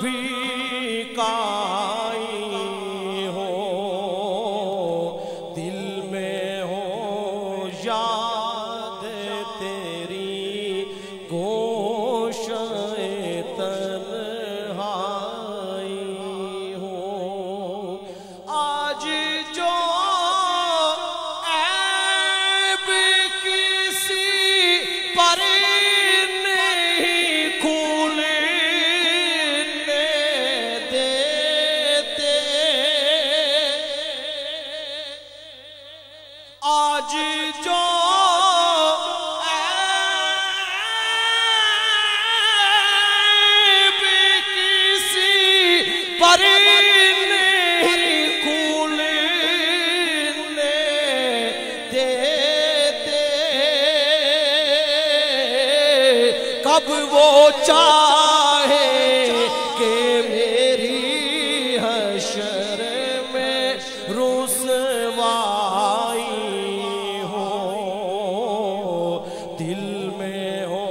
بھی کائی ہو دل میں ہو یاد تیری گوشہ تنہائی ہو آج جو عیب کسی پر نہیں کھولنے دیتے آج جو پر نہیں کھولنے دیتے کب وہ چاہے کہ میری حشر میں رسوائی ہو دل میں ہو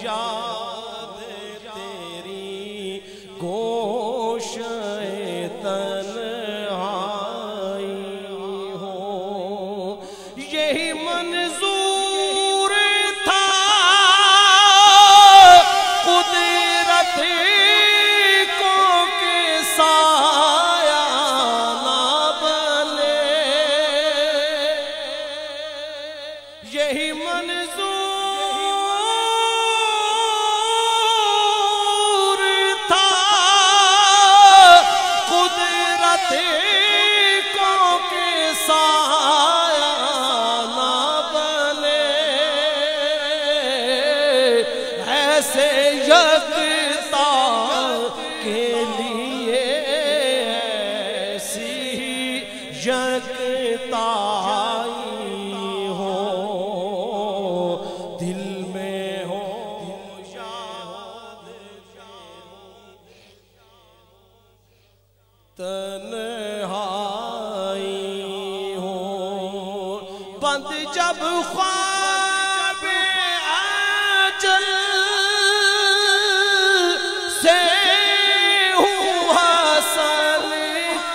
یاد تیری گوشہ تنہائی ہو یہی منظور تھا قدرت کو کہ سایہ نہ بنے یہی منظور کو کہ سایہ نہ بنے ایسے یکتا کے لیے ایسی یکتائی ہو دل میں ہو تنہائی ہو بند جب خواب اجل سے ہوں حسن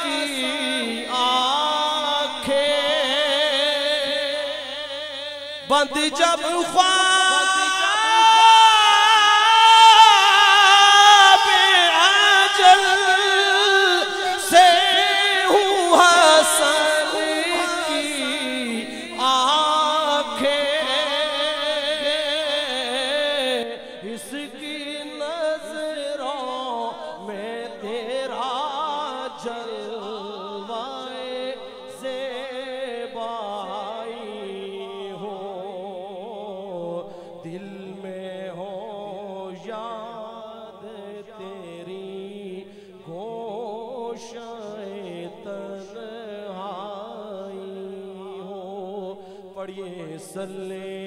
کی آنکھیں بند جب خواب اجل سے ہوں حسن کی آنکھیں اس کی نظروں میں تیرا جلوائے زیبائی ہو دل میں ہو یاد تیری گوشہ تنہائی ہو پڑھیے صلی